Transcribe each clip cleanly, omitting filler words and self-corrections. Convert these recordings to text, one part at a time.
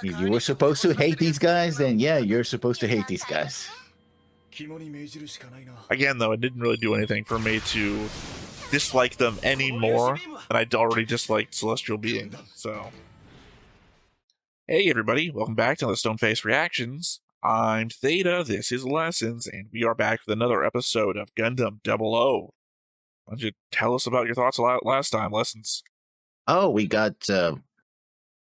You were supposed to hate these guys, then yeah, you're supposed to hate these guys. Again, though, it didn't really do anything for me to dislike them any more than I'd already disliked Celestial Being. So, hey everybody, welcome back to the Stoneface Reactions. I'm Theta, this is Lessons, and we are back with another episode of Gundam 00. Why don't you tell us about your thoughts last time, Lessons? Oh, we got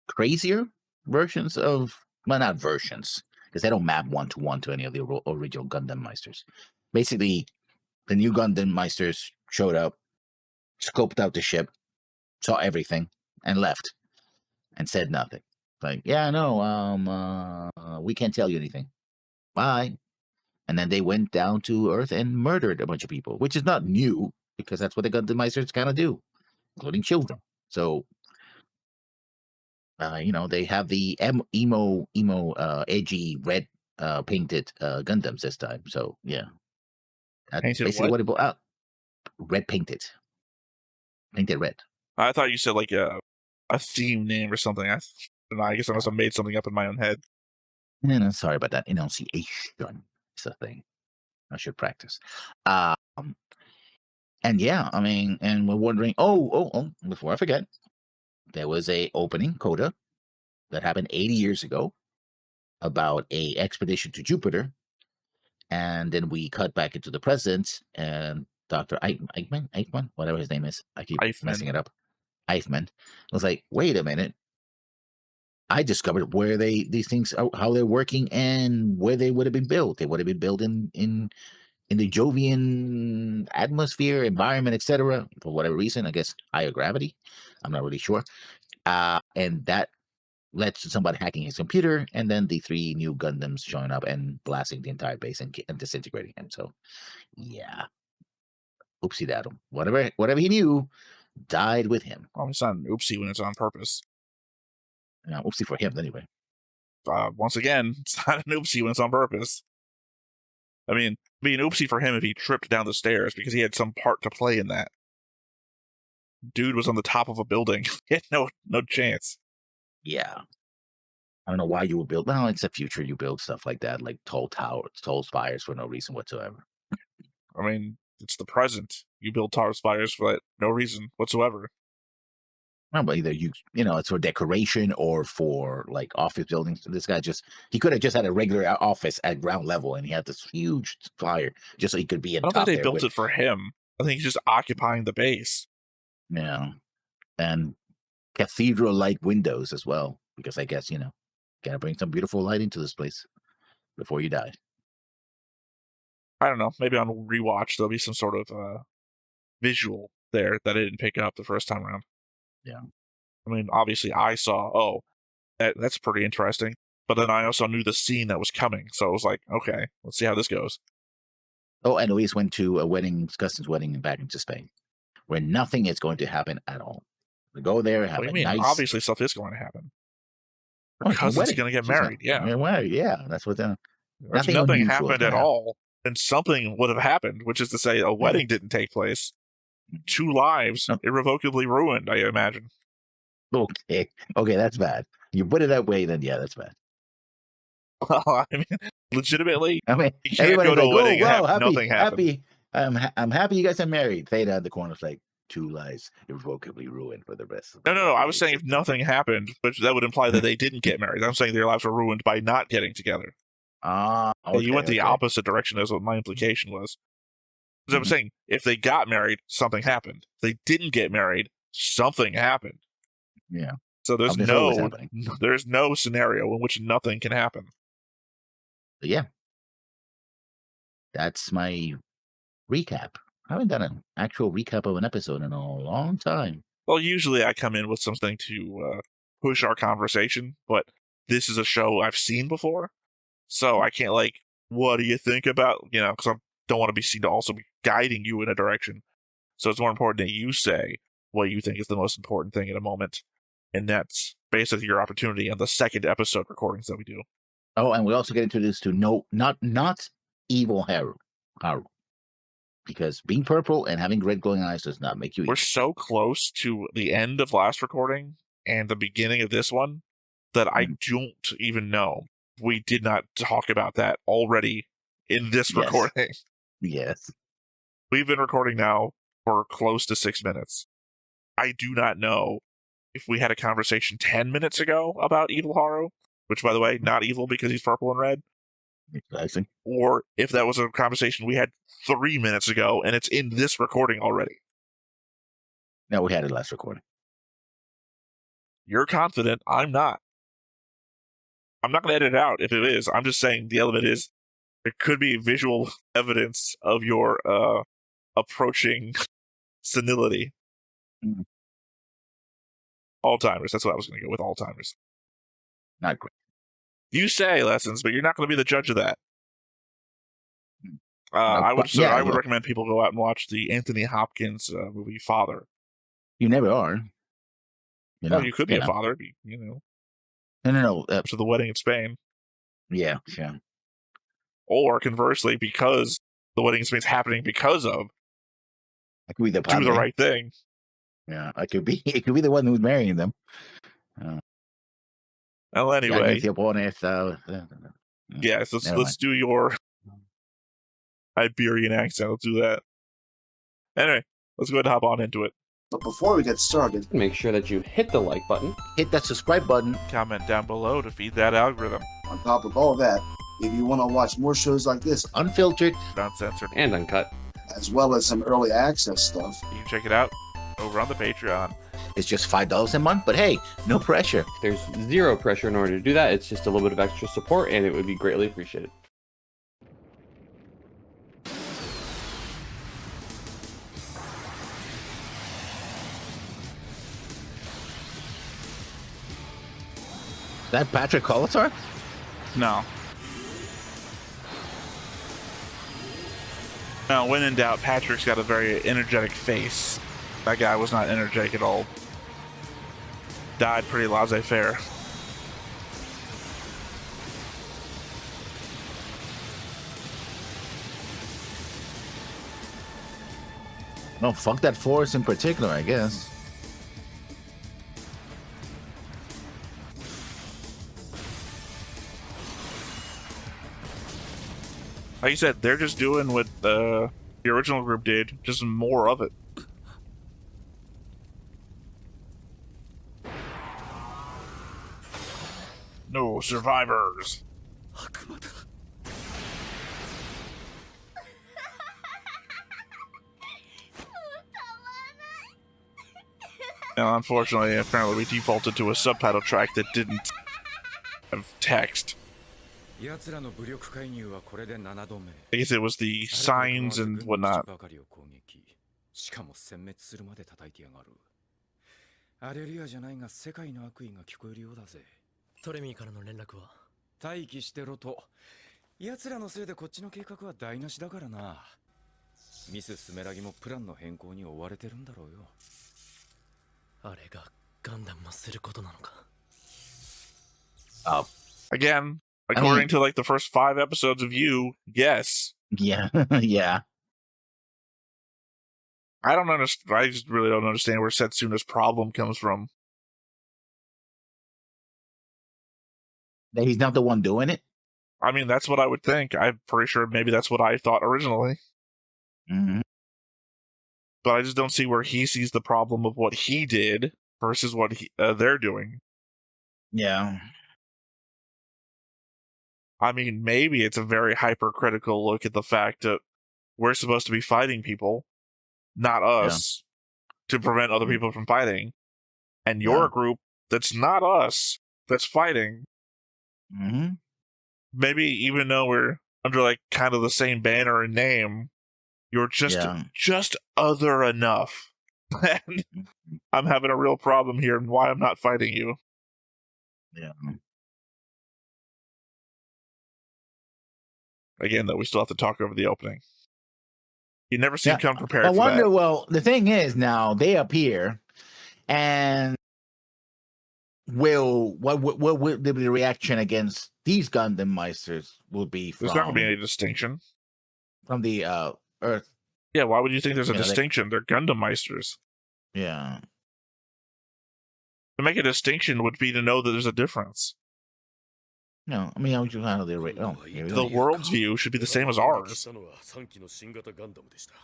crazier versions of, well, not versions, because they don't map one-to-one to any of the original Gundam Meisters. Basically, the new Gundam Meisters showed up, scoped out the ship, saw everything, and left, and said nothing. Like, yeah, no, we can't tell you anything. Bye. And then they went down to Earth and murdered a bunch of people, which is not new, because that's what the Gundam Meisters kind of do, including children. So, they have the emo, edgy, red painted Gundams this time. So, yeah. That's Painted basically what? what it red painted. Painted red. I thought you said like a theme name or something. I guess I must have made something up in my own head. And sorry about that. Enunciation is a thing. I should practice. And yeah, I mean, and we're wondering, oh, before I forget, there was a opening coda that happened 80 years ago about a expedition to Jupiter. And then we cut back into the present, and Dr. Eichmann, whatever his name is. I keep messing it up. Eichmann was like, wait a minute. I discovered where these things, how they're working, and where they would have been built. They would have been built in the Jovian atmosphere, environment, etc. For whatever reason, I guess higher gravity. I'm not really sure. And that led to somebody hacking his computer, and then the 3 new Gundams showing up and blasting the entire base and disintegrating him. So, yeah, oopsie daddle. Whatever he knew died with him. Oh, it's not an oopsie when it's on purpose. Yeah, oopsie for him anyway. Once again, it's not an oopsie when it's on purpose. I mean, it'd be an oopsie for him if he tripped down the stairs because he had some part to play in that. Dude was on the top of a building. He had no chance. Yeah. I don't know why you would build. Well, it's the future. You build stuff like that, like tall towers, tall spires for no reason whatsoever. I mean, it's the present. You build tall spires for no reason whatsoever. No, but either it's for decoration or for like office buildings. This guy he could have just had a regular office at ground level, and he had this huge spire just so he could be at I don't top. think they built it for him. I think he's just occupying the base. Yeah, and cathedral-like windows as well, because I guess gotta bring some beautiful light into this place before you die. I don't know. Maybe on rewatch there'll be some sort of visual there that I didn't pick up the first time around. Yeah. I mean, obviously I saw, that's pretty interesting. But then I also knew the scene that was coming. So I was like, okay, let's see how this goes. Oh, and Luis went to a wedding, Gustin's wedding, and back into Spain, where nothing is going to happen at all. We go there, have a nice... Obviously stuff is going to happen. Her cousin's going to get married, yeah. Yeah, that's what the... If nothing happened at all, then something would have happened, which is to say a wedding didn't take place. 2 lives irrevocably ruined, I imagine. Okay, that's bad. You put it that way, then yeah, that's bad. Well, I mean, legitimately, I mean, you can't go to a wedding and have nothing happen. I'm happy you guys are married. Theta in the corner's like 2 lives irrevocably ruined for the rest of No. I was saying if nothing happened, but that would imply that they didn't get married. I'm saying their lives were ruined by not getting together. Okay, you went the opposite direction. That's what my implication was. Because I'm saying if they got married, something happened. If they didn't get married, something happened. Yeah. So there's no scenario in which nothing can happen. But yeah. That's my recap. I haven't done an actual recap of an episode in a long time. Well, usually I come in with something to push our conversation, but this is a show I've seen before. So I can't what do you think about, because I don't want to be seen to also be guiding you in a direction. So it's more important that you say what you think is the most important thing in a moment. And that's basically your opportunity on the second episode recordings that we do. Oh, and we also get introduced to not evil Haru. Because being purple and having red glowing eyes does not make you evil. We're so close to the end of last recording and the beginning of this one that I don't even know. We did not talk about that already in this recording. Yes. We've been recording now for close to 6 minutes. I do not know if we had a conversation 10 minutes ago about Evil Haru, which, by the way, not evil because he's purple and red. Exactly. Or if that was a conversation we had 3 minutes ago and it's in this recording already. No, we had it last recording. You're confident. I'm not. I'm not going to edit it out if it is. I'm just saying the element is there could be visual evidence of your approaching senility. Mm. Alzheimer's. That's what I was going to go with, Alzheimer's. Not great. You say lessons, but you're not going to be the judge of that. No, I would look, recommend people go out and watch the Anthony Hopkins movie Father. You never are. You could be a father, No. to the wedding in Spain. Yeah, sure. Or conversely, because the wedding in Spain is happening because of I could be the do the right thing. Yeah, I could be. It could be the one who's marrying them. Well, anyway, yes, let's do your Iberian accent. Let's do that. Anyway, let's go ahead and hop on into it. But before we get started, make sure that you hit the like button, hit that subscribe button, comment down below to feed that algorithm. On top of all that, if you want to watch more shows like this, unfiltered, uncensored, and uncut, as well as some early access stuff, you can check it out over on the Patreon. It's just $5 a month, but hey, no pressure. There's zero pressure in order to do that. It's just a little bit of extra support, and it would be greatly appreciated. Is that Patrick Colatar? No. No, when in doubt, Patrick's got a very energetic face. That guy was not energetic at all. Died pretty laissez-faire. No, fuck that forest in particular, I guess. Like you said, they're just doing what the original group did, just more of it. No survivors. Now, unfortunately, apparently we defaulted to a subtitle track that didn't have text. I guess it was the signs and whatnot. Again, according to like the first 5 episodes of You, yes. Yeah, yeah. I don't understand. I just really don't understand where Setsuna's problem comes from. That he's not the one doing it? I mean, that's what I would think. I'm pretty sure maybe that's what I thought originally. Mm-hmm. But I just don't see where he sees the problem of what he did versus what they're doing. Yeah. I mean, maybe it's a very hypercritical look at the fact that we're supposed to be fighting people, not us, to prevent other people from fighting. And you're a group that's not us that's fighting. Mm-hmm. Maybe even though we're under like kind of the same banner and name, you're just other enough. And I'm having a real problem here and why I'm not fighting you. Yeah. Again, though, we still have to talk over the opening. You never seem to come prepared I wonder, that. Well, the thing is now they appear and what will the reaction against these Gundam Meisters will be from? There's not going to be any distinction. From the Earth. Yeah, why would you think there's a distinction? They're Gundam Meisters. Yeah. To make a distinction would be to know that there's a difference. No, I mean, I was just how they rate. Oh, here we The go. world's view should be the same as ours. 3機の新型ガンダムでした。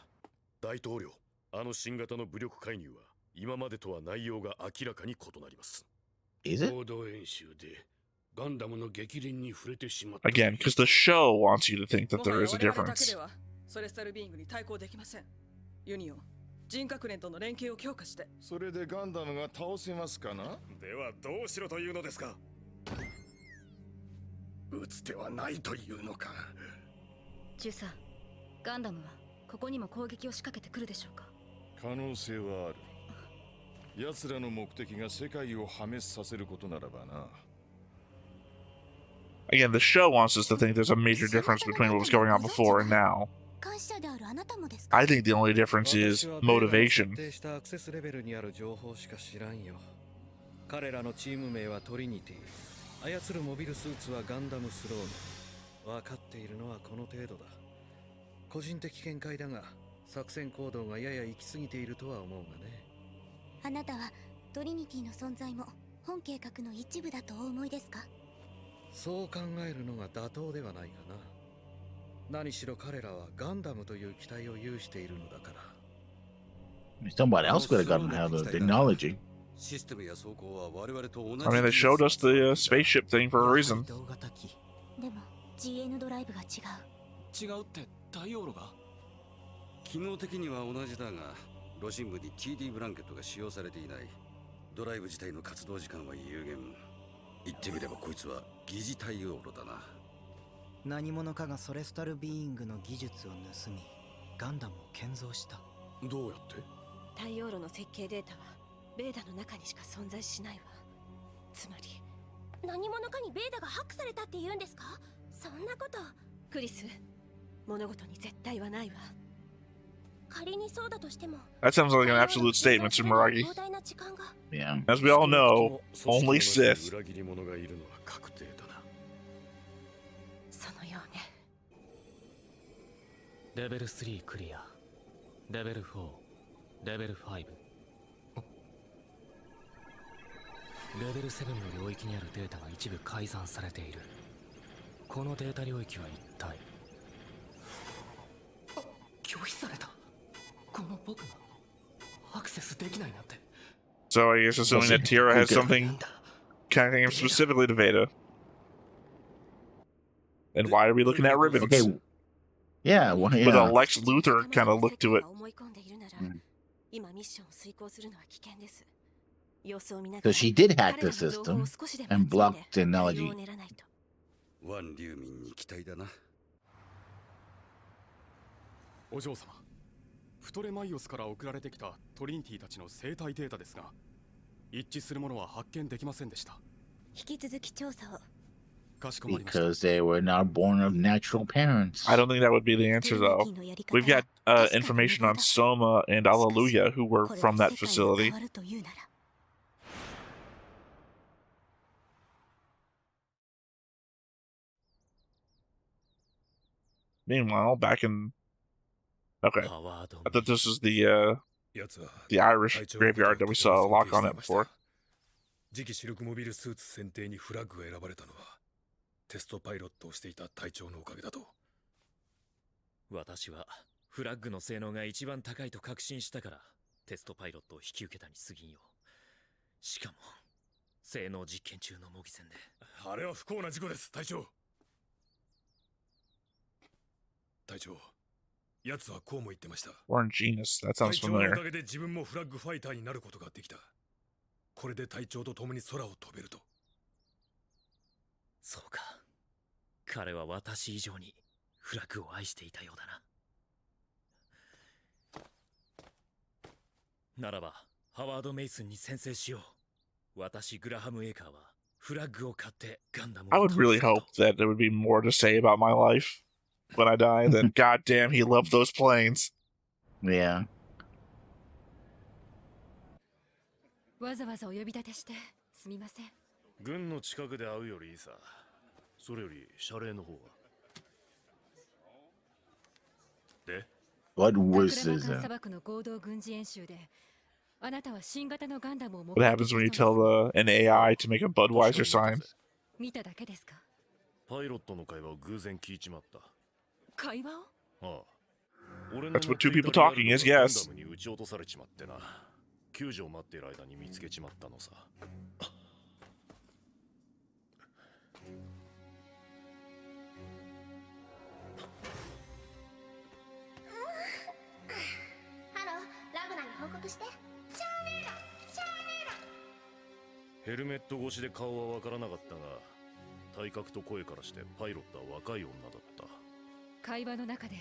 大統領、あの新型の武力介入は今までとは内容が明らかに異なります。 Is it? 合同演習でガンダムの激鱗に触れてしまった。 Again, because the show wants you to think that there is a difference. ソレスタルビーイングに対抗できません。ユニオン、人格連との連携を強化して。それでガンダムが倒せますかな？ではどうしろというのですか？打つ手はないというのか。中佐、ガンダムはここにも攻撃を仕掛けてくるでしょうか？可能性はある。奴らの目的が世界を破滅させることならばな。 Again, the show wants us to think there's a major difference between what was going on before and now. I think the only difference is motivation. 彼らのチーム名はトリニティ。操るモビルスーツはガンダムスローム。分かっているのはこの程度だ。個人的見解だが、作戦行動がやや行き過ぎているとは思うがね。あなたはトリニティの存在も本計画の一部だとお思いですか？そう考えるのが妥当ではないかな。何しろ彼らはガンダムという機体を有しているのだから。Somebody else could have gotten how the technology. I mean, they showed us the spaceship thing for a reason. でも GN ドライブが違う。違うって大容量が？機能的には同じだが、ロシン部に TD ブランケットが使用されていない。ドライブ自体の活動時間は有限。言ってみればこいつは疑似太陽炉だな。何者かがソレスタルビーイングの技術を盗み、ガンダムを建造した。どうやって？太陽炉の設計データはベーダの中にしか存在しないわ。つまり何者かにベーダがハックされたって言うんですか？そんなこと。クリス、物事に絶対はないわ。仮にそうだとしても。 That sounds like an absolute statement, Tsumeragi. Yeah. As we all know, only Sith. 裏切り者がいるのは確定だな。そのようね。レベル3クリア。レベル4、レベル5。レベル7の領域にあるデータが一部改ざんされている。このデータ領域は一体。拒否された。この僕がアクセスできないなんて。 So I guess assuming that Tira has something connecting him specifically to Veda. And why are we looking at ribbons? Okay. Yeah, well, yeah. With a Lex Luthor kind of look to it. So she did hack the system and blocked technology. ワン・リューミンに期待だな。お嬢様、フトレマイオスから送られてきたトリニティたちの生体データですが、一致するものは発見できませんでした。引き続き調査を。 Because they were not born of natural parents. I don't think that would be the answer, though. We've got information on Soma and Alleluia, who were from that facility. Meanwhile, back in... Okay. I thought this was the Irish graveyard that we saw a lock on it before. 次期主力モビルスーツ選定にフラッグが選ばれたのはテストパイロットをしていた隊長のおかげだと。私はフラッグの性能が一番高いと確信したからテストパイロットを引き受けたに過ぎんよ。しかも性能実験中の模擬戦で。あれは不幸な事故です、隊長。隊長、奴はこうも言ってました。 Warren Genius, that sounds 隊長のお familiar. かげで自分もフラッグファイターになることができた。これで隊長と共に空を飛べると。そうか。彼は私以上にフラッグを愛していたようだな。ならば、ハワード・メイスンに宣誓しよう。私、グラハム・エーカーはフラッグを買ってガンダムを I would really hope that there would be more to say about my life when I die than, goddamn, he loved those planes. Yeah. わざわざお呼び立てしてすみません。軍の近くで会うよりいいさ。それより謝礼の方は。で What was this? 砂漠の合同軍事演習で What happens when you tell an AI to make a Budweiser sign? 見ただけですか？パイロットの会話を偶然聞いちまった。会話を？ああ。俺 That's の what two people 乗っていた talking リア is, ルドがガン yes. ダムに撃ち落とされちまってな。救助を待っている間に見つけちまったのさ。ハロー、ラグナに報告して。ヘルメット越しで顔はわからなかったが、体格と声からしてパイロットは若い女だった。会話の中で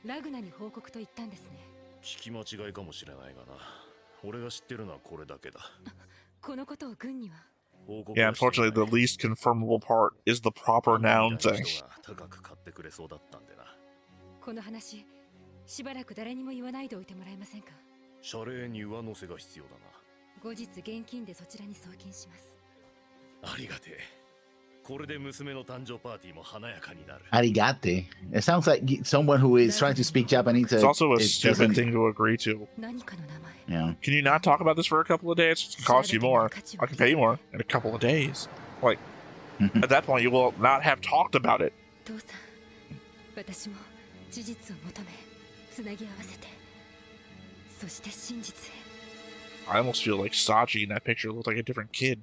ラグナに報告と言ったんですね。聞き間違いかもしれないがな。俺が知ってるのはこれだけだ。このことを軍には。Yeah, unfortunately, the least confirmable part is the proper noun thing. 高く買ってくれそうだったんでな。この話、しばらく誰にも言わないでおいてもらえませんか？謝礼に上乗せが必要だな。後日現金でそちらに送金します。ありがてえ。これで娘の誕生パーティーも華やかになる。Arigate. It sounds like someone who is trying to speak Japanese. It's also a stupid thing to agree to. Yeah. Can you not talk about this for a couple of days? It's gonna cost you more. I can pay you more in a couple of days. Like, at that point, you will not have talked about it. 父さん、私も事実を求め、つなぎ合わせて、そして真実へ。I almost feel like Saji in that picture looked like a different kid.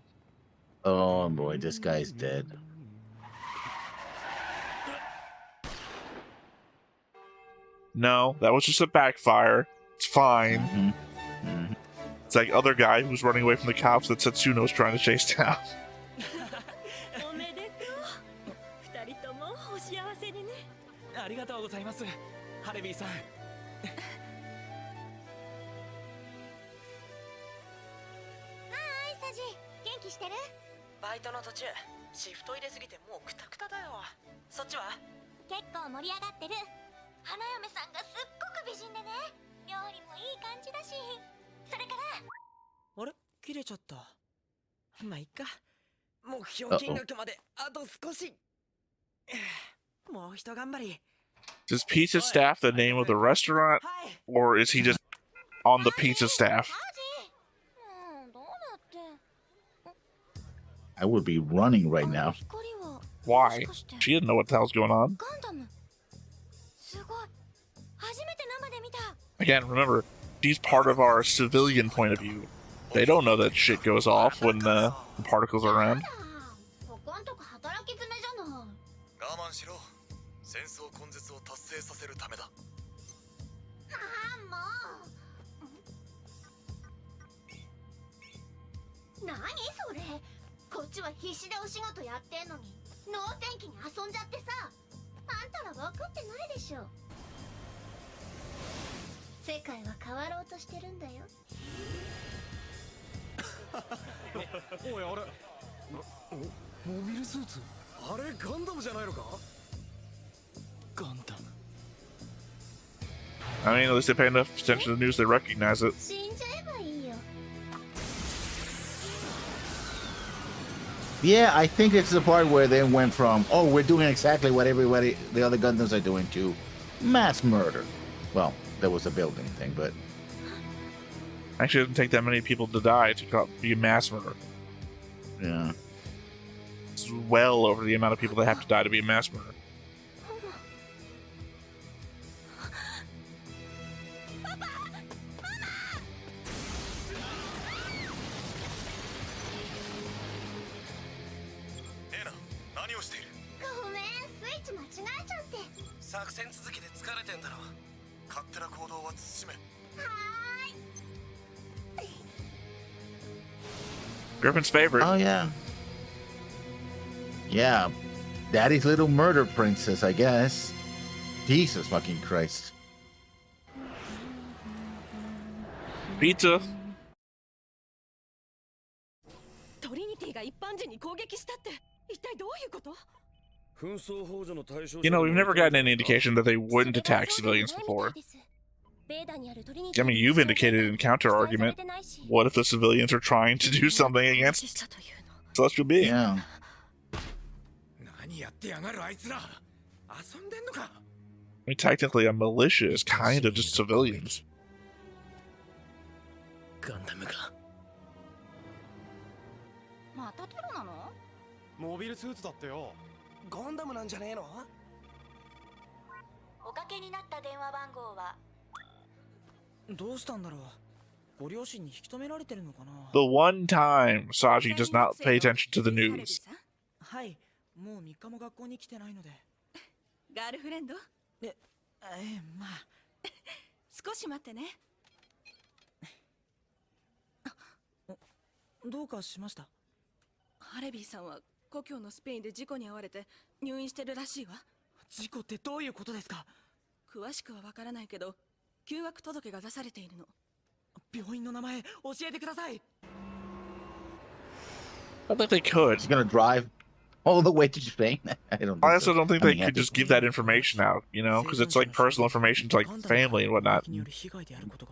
Oh boy, this guy's dead. No, that was just a backfire. It's fine. It's like other guy who's running away from the cops that Setsuno's trying to chase down. ありがとうございます、ハレビーさん。サジ、元気してる？バイトの途中、シフト入れすぎてもうクタクタだよ。そっちは？結構盛り上がってる。花嫁さんがすっごく美人でね、料理もいい感じだし。それから。あれ？切れちゃった。まあいっか。目標金額まであと少し。もうひと頑張り。Is Pizza Staff the name of the restaurant, or is he just on the pizza staff? I would be running right now. Why? She didn't know what the hell's going on. Again, remember, she's part of our civilian point of view. They don't know that shit goes off when the particles are around. 我慢しろ。戦争根絶を達成させるためだ。もう。何それ？こっちは必死でお仕事やってんのに、能天気に遊んじゃってさ。あんたら分かってないでしょ。世界は変わろうとしてるんだよ。おい、あれモビルスーツ？あれガンダムじゃないのか？ガンダム。I mean, at least they pay enough attention to the news, they recognize it. 死んじゃえばいいよ。Yeah, I think it's the part where they went from, oh, we're doing exactly what everybody, the other Gundams are doing, to mass murder. Well, there was a building thing, but... Actually, it doesn't take that many people to die to be a mass murder. Yeah. It's well over the amount of people that have to die to be a mass murder. Griffin's favorite. Oh, yeah. Yeah. Daddy's little murder princess, I guess. Jesus fucking Christ. Pizza. トリニティが一般人に攻撃したって一体どういうこと？ You know, we've never gotten any indication that they wouldn't attack civilians before. I mean, you've indicated in counter-argument. What if the civilians are trying to do something against celestial beings? Yeah. I mean, technically, a militia is kind of just civilians. ガンダムが。またテロなの？モビルスーツだってよ。ガンダムなんじゃねえの？おかけになった電話番号は。どうしたんだろう。ご両親に引き止められてるのかな。 The one time Saji does not pay attention to the news. はい、もう3日も学校に来てないので。ガールフレンド？まあ。少し待ってね。どうかしました？ハレビーさんは故郷のスペインで事故に遭われて入院してるらしいわ。事故ってどういうことですか？詳しくはわからないけど、休学届が出されているの。病院の名前教えてください。I don't think they could. He's gonna drive all the way to Spain. I don't. I also don't think they I mean, could just give that information out, you know, because it's like personal information to like family and whatnot.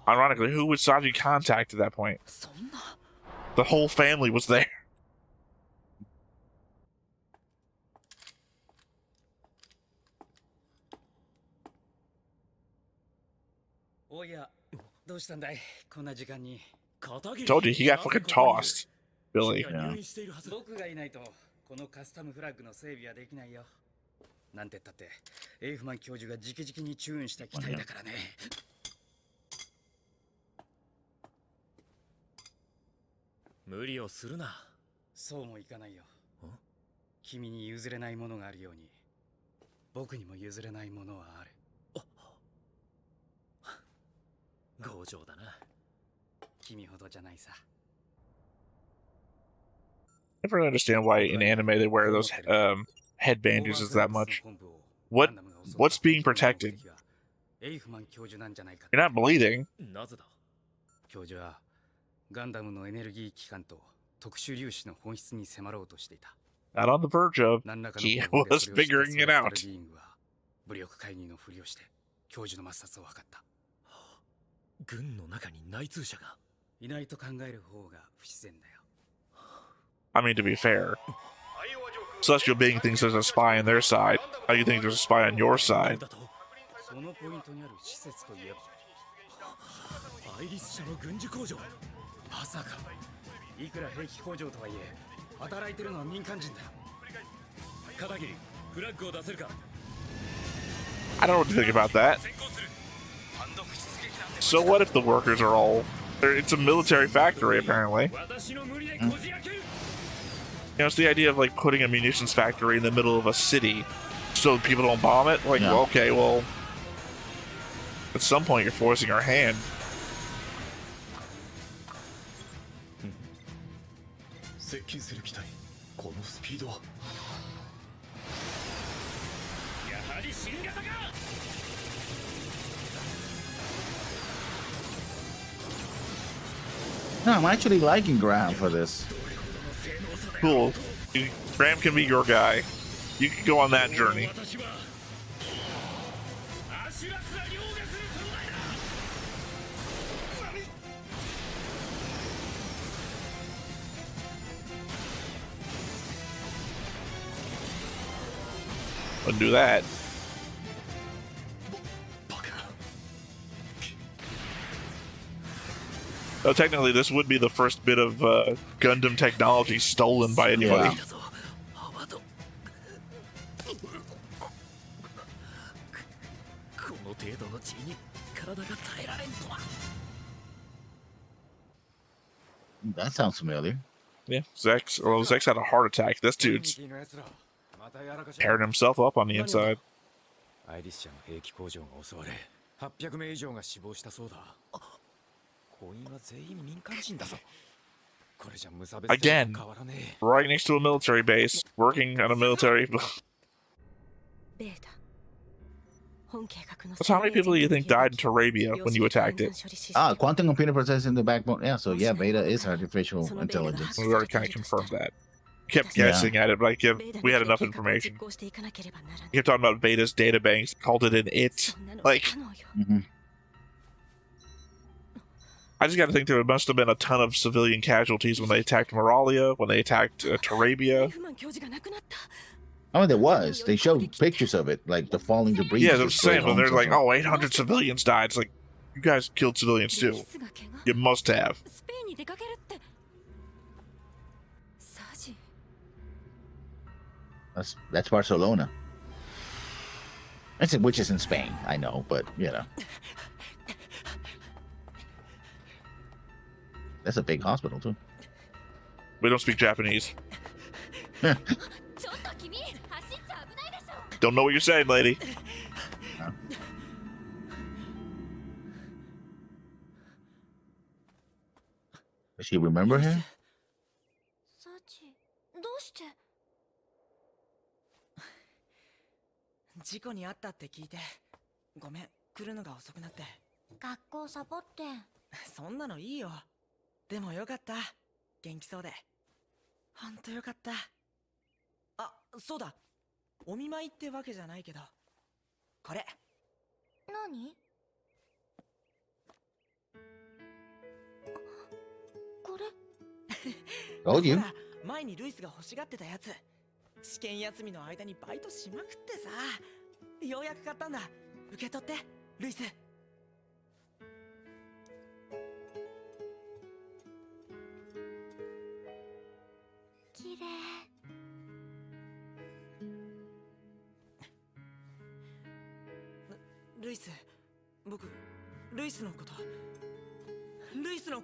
Ironically, who would Saji contact at that point? The whole family was there. おや、どうしたんだい？こんな時間に。Told you he got fucking tossed, Billy. Yeah. 僕がいないとこのカスタムフラッグの整備はできないよ。なんてったってエイフマン教授が直々にチューンした機体だからね。無理をするな。そうもいかないよ。君に譲れないものがあるように、僕にも譲れないものはある。強情だな。君ほどじゃないさ。I never understand why in anime they wear those head bandages that much. What's being protected? You're not bleeding. なぜだ？教授はガンダムのエネルギー機関と特殊粒子の本質に迫ろうとしていた。Not on the verge of. He was figuring it out. 武力会議のふりをして教授の抹殺を図った。軍の中に内通者がいないと考える方が不自然だよ。I mean, to be fair, Celestial Being thinks there's a spy on their side. How do you think there's a spy on your side? そのポイントにある施設といえばアイリス社の軍需工場。まさかいくら兵器工場とはいえ働いてるのは民間人だ。片桐、フラッグを出せるか。 I don't know what to think about that. So what if the workers are all... It's a military factory, apparently. You know, it's the idea of, like, putting a munitions factory in the middle of a city so people don't bomb it. Like, well, okay, well... At some point, you're forcing our hand. No, I'm actually liking Graham for this. Cool. Graham can be your guy. You can go on that journey. Wouldn't do that. Though technically, this would be the first bit of Gundam technology stolen by anybody. Yeah. That sounds familiar. Yeah, Zex. Well, Zex had a heart attack. This dude's tearing himself up on the inside. アイリス社の兵器工場が襲われ、800名以上が死亡したそうだ。工員は全員民間人だぞ。これじゃ無差別で変 Again, わらねえ。 right next to a military base, working on a military. So how many people do you think died in Terabia when you attacked it? Quantum computer processing the backbone. Yeah, so yeah, Beta is artificial intelligence. We already kind of confirmed that. Kept guessing at it, but we had enough information. You kept talking about Beta's databanks, called it an it. Like, I just got to think there must have been a ton of civilian casualties when they attacked Moralia, when they attacked Terabia. I mean, there was. They showed pictures of it, like the falling debris. Yeah, they're saying when they're like, oh, 800 civilians died. It's like, you guys killed civilians too. You must have. に出かけるって。サジ。That's Barcelona. Which is in Spain, I know, but you know. That's a big hospital too. We don't speak Japanese. Don't know what you're saying, lady. No. Does she remember him? サチ、どうして？事故にあったって聞いて、ごめん、来るのが遅くなって。学校サボって。そんなのいいよ。でもよかった。元気そうで。ほんとよかった。あ、そうだ。お見舞いってわけじゃないけど。これ。何？これ。Told you. ほら、前にルイスが欲しがってたやつ。試験休みの間にバイトしまくってさ。ようやく買ったんだ。受け取って、ルイス。きれい。ルイス、僕、ルイスのこ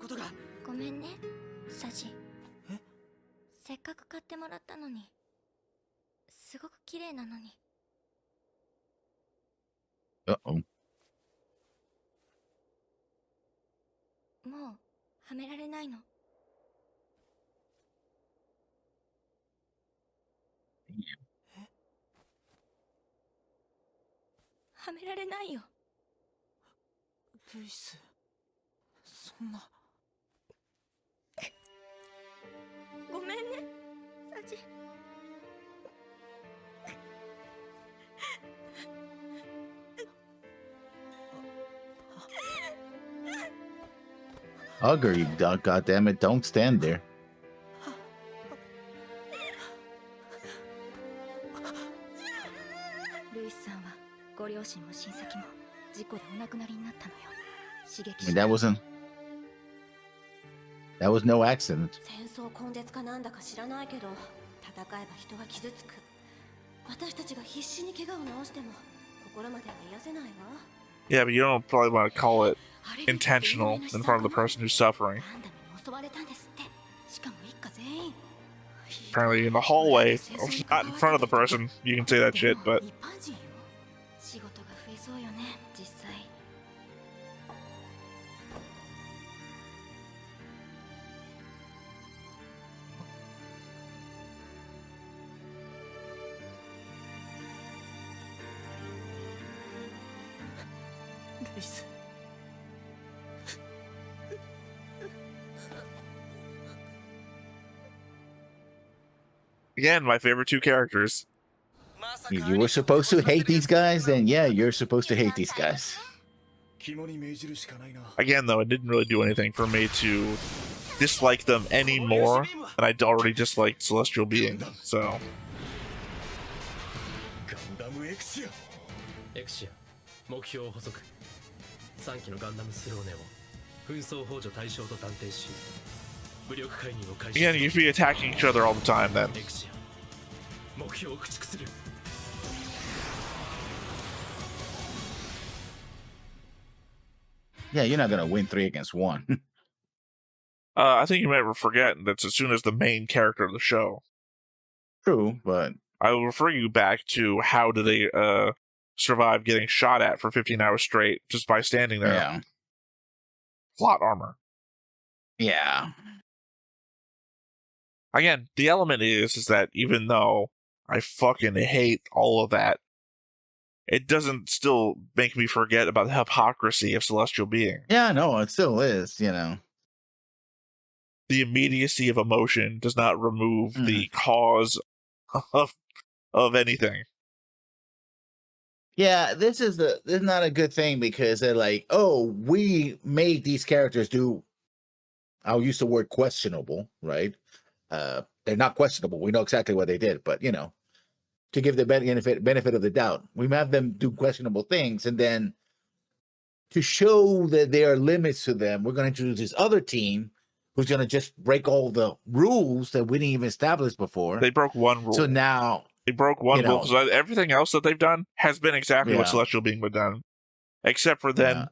とが。ごめんね、サジ。せっかく買ってもらったのに。すごく綺麗なのに。Uh-oh. もうはめられないの。はめられないよ。ルイス、そんな。ごめんね、サジ。Hug her, you goddammit. Don't stand there. ルイスさんはご両親も親戚も事故でお亡くなりになったのよ。刺激 I mean, that was no accident. 戦争根絶かなんだか知らないけど、戦えば人は傷つく。私たちが必死に怪我を治しても心までは癒せないわ。 Yeah, but you don't probably want to call it intentional in front of the person who's suffering. 襲われたんですって。しかも一家全員。 Apparently in the hallway, not in front of the person, you can say that shit, but... 仕事が増えそうよね、実際。ルイス。Again, my favorite two characters. If you were supposed to hate these guys, then yeah, you're supposed to hate these guys. Again, though, it didn't really do anything for me to dislike them any more than I'd already disliked Celestial Being, so... エクシア、目標補足。3機のガンダムスローネを紛争幇助対象と断定し、武力介入を開始。 Again, you'd be attacking each other all the time then. エクシア、目標を駆逐する。 Yeah, you're not gonna win 3 against 1. I think you might forget that's as soon as the main character of the show. True, but... I will refer you back to how do they survive getting shot at for 15 hours straight just by standing there. Yeah. Plot armor. Yeah. Again, the element is that even though I fucking hate all of that, it doesn't still make me forget about the hypocrisy of Celestial Being. Yeah, no, it still is, you know. The immediacy of emotion does not remove the cause of anything. Yeah, this is not a good thing because they're like, oh, we made these characters do, I'll use the word questionable, right? They're not questionable. We know exactly what they did, but you know, to give the benefit of the doubt, we have them do questionable things, and then to show that there are limits to them, we're going to introduce this other team who's going to just break all the rules that we didn't even establish before. They broke one rule. So now they broke one rule. So everything else that they've done has been exactly what Celestial Being would done, except for then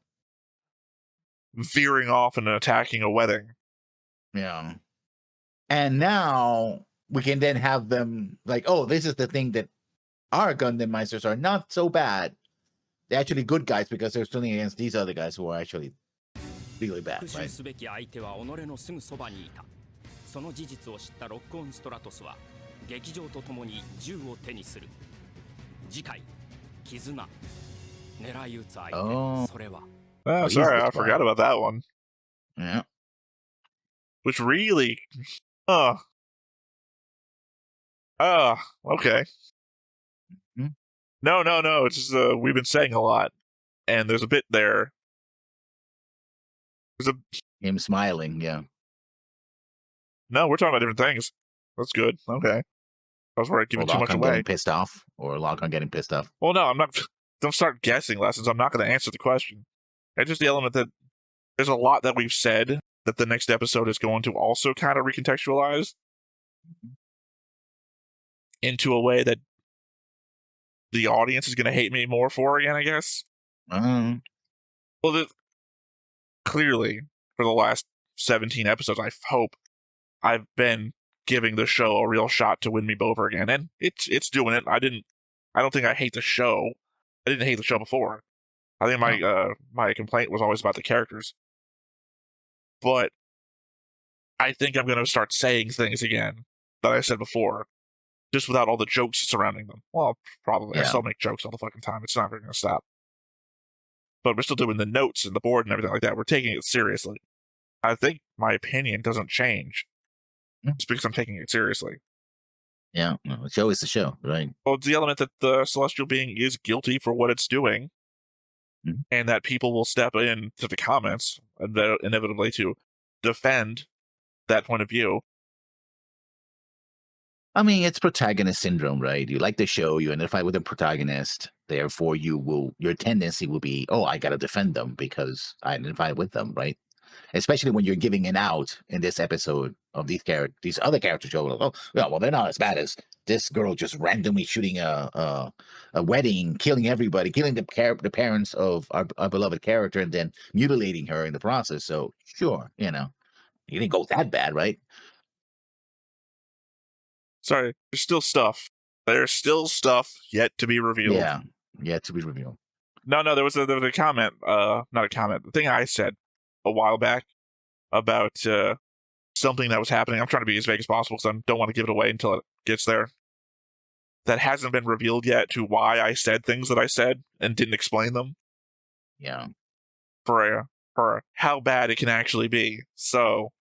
veering off and attacking a wedding. Yeah. And now we can then have them like, oh, this is the thing that our Gundam Meisters are not so bad. They're actually good guys because they're standing against these other guys who are actually really bad, right? すべき相手は己のすぐそばにいた。その事実を知ったロックオンストラトスは劇場とともに銃を手にする。次回、絆。狙い撃つ相手、それは。Oh, sorry, I forgot about that one. Yeah. Which really, okay. No. It's just we've been saying a lot, and there's a bit there. There's him smiling. Yeah. No, we're talking about different things. That's good. Okay. I was worried giving too much away. Getting pissed off, or Lock-on getting pissed off. Well, no, I'm not. Don't start guessing lessons. I'm not going to answer the question. It's just the element that there's a lot that we've said that the next episode is going to also kind of recontextualize into a way that the audience is going to hate me more for again, I guess. Well, clearly, for the last 17 episodes, I hope I've been giving the show a real shot to win me over again, and it's doing it. I don't think I hate the show. I didn't hate the show before. I think my complaint was always about the characters. But I think I'm going to start saying things again that I said before, just without all the jokes surrounding them. Well, probably. Yeah. I still make jokes all the fucking time. It's never going to stop. But we're still doing the notes and the board and everything like that. We're taking it seriously. I think my opinion doesn't change. It's because I'm taking it seriously. Yeah, the show is the show, right? Well, it's the element that the Celestial Being is guilty for what it's doing, and that people will step in to the comments inevitably to defend that point of view. I mean, it's protagonist syndrome, right? You like the show, you identify with the protagonist, therefore your tendency will be, oh, I gotta defend them because I identify with them, right? Especially when you're giving it out in this episode of these other characters. Show, oh, yeah, well, they're not as bad as this girl just randomly shooting a wedding, killing everybody, killing the parents of our beloved character, and then mutilating her in the process. So sure, you didn't go that bad, right? Sorry, there's still stuff. There's still stuff yet to be revealed. Yeah, yet to be revealed. No, there was a comment. Not a comment. The thing I said a while back about something that was happening. I'm trying to be as vague as possible because I don't want to give it away until it gets there. That hasn't been revealed yet to why I said things that I said and didn't explain them. Yeah. For how bad it can actually be. So.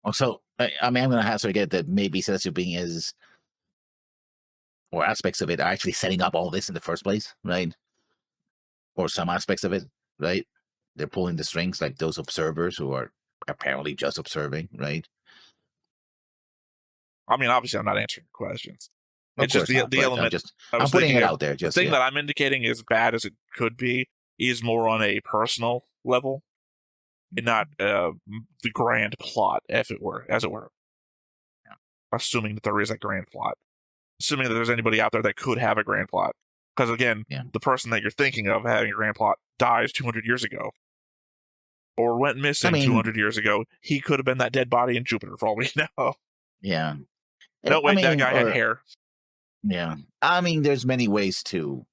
Also, I mean, I'm going to have to get that maybe Celestial Being is, or aspects of it are actually setting up all this in the first place, right? Or some aspects of it, right? They're pulling the strings like those observers who are apparently just observing, right? I mean, obviously, I'm not answering questions. It's just the element. I'm putting it out there. The thing that I'm indicating, as bad as it could be, is more on a personal level, and not the grand plot, as it were. Yeah. Assuming that there is a grand plot. Assuming that there's anybody out there that could have a grand plot. Because again, the person that you're thinking of having a grand plot dies 200 years ago. Or went missing 200 years ago. He could have been that dead body in Jupiter, for all we know. Yeah. No, wait, that guy had hair. Yeah. I mean, there's many ways to,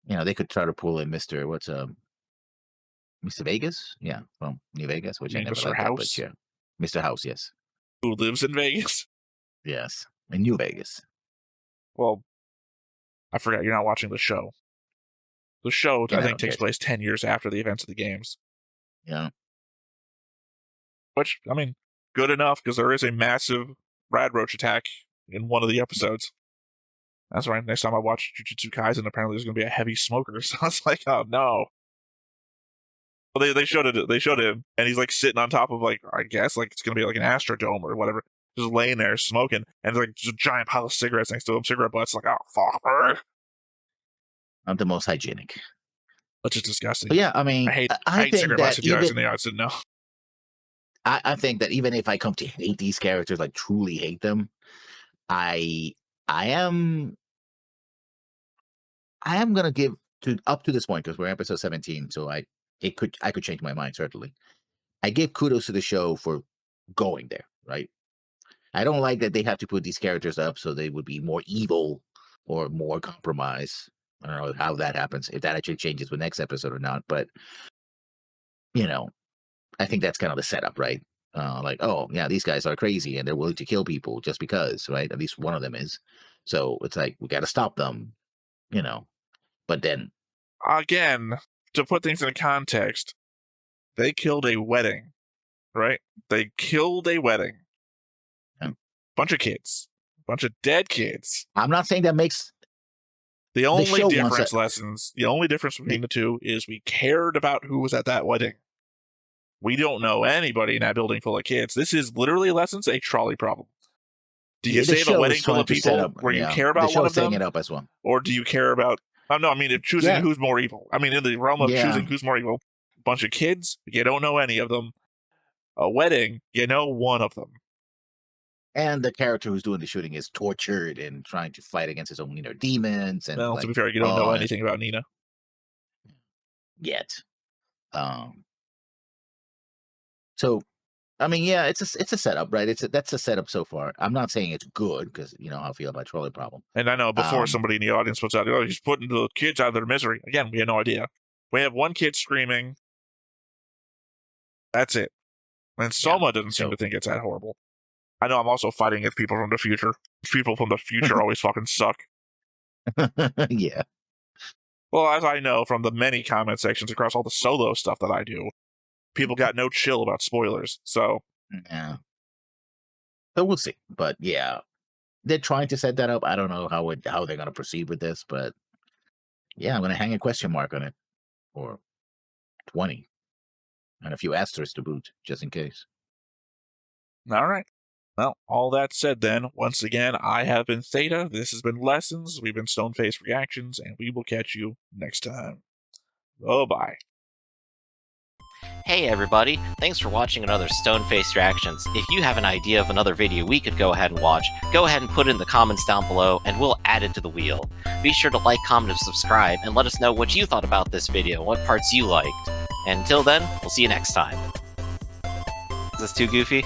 they could try to pull in Mr. Vegas? Yeah, from New Vegas, which I never Mr. liked. House? But yeah. Mr. House, yes. Who lives in Vegas? Yes, in New Vegas. Well, I forgot you're not watching the show. The show, I think, takes place 10 years after the events of the games. Yeah. Which, I mean, good enough, because there is a massive rad roach attack in one of the episodes. That's right. Next time I watch Jujutsu Kaisen, apparently there's going to be a heavy smoker. So I was like, oh no. Well, they showed it. They showed him, and he's like sitting on top of I guess it's going to be like an Astrodome or whatever, just laying there smoking, and there's just a giant pile of cigarettes next to him, cigarette butts. Like, oh fuck. Not the most hygienic. Which is disgusting. But yeah, I mean, I hate cigarette butts. If you guys in the audience didn't know. I think that even if I come to hate these characters, like truly hate them, I am gonna give to up to this point because we're episode 17, so I could change my mind certainly. I give kudos to the show for going there, right? I don't like that they have to put these characters up so they would be more evil or more compromise. I don't know how that happens, if that actually changes with next episode or not, but you know, I think that's kind of the setup, right? Like, oh yeah, these guys are crazy and they're willing to kill people just because, right? At least one of them is. So it's like we got to stop them, you know. But then again, to put things in context, they killed a wedding, right? They killed a wedding. Bunch of kids, bunch of dead kids. I'm not saying that makes the only difference. Lessons. The only difference between the two is we cared about who was at that wedding. We don't know anybody in that building full of kids. This is literally Lessons a trolley problem. Do you save a wedding full of people where you care about one of them, it up as well, or do you care about? No, I mean choosing who's more evil. I mean in the realm of choosing who's more evil. Bunch of kids, you don't know any of them. A wedding, you know one of them. And the character who's doing the shooting is tortured and trying to fight against his own inner demons. And well, to be fair, you don't know anything about Nina yet. So, I mean, yeah, it's a setup, right? That's a setup so far. I'm not saying it's good because you know how I feel about trolley problem. And I know before somebody in the audience puts out, oh, he's putting the kids out of their misery. Again, we have no idea. We have one kid screaming. That's it. And Soma doesn't seem to think it's that horrible. I know I'm also fighting against people from the future. People from the future always fucking suck. Yeah. Well, as I know from the many comment sections across all the solo stuff that I do, people got no chill about spoilers. So yeah. So we'll see. But yeah, they're trying to set that up. I don't know how they're going to proceed with this, but yeah, I'm going to hang a question mark on it, or 20, and a few asterisks to boot, just in case. All right. Well, all that said then, once again, I have been Theta, this has been Lessons, we've been Stoneface Reactions, and we will catch you next time. Bye-bye. Hey everybody, thanks for watching another Stoneface Reactions. If you have an idea of another video we could go ahead and watch, go ahead and put it in the comments down below, and we'll add it to the wheel. Be sure to like, comment, and subscribe, and let us know what you thought about this video, what parts you liked. And until then, we'll see you next time. Is this too goofy?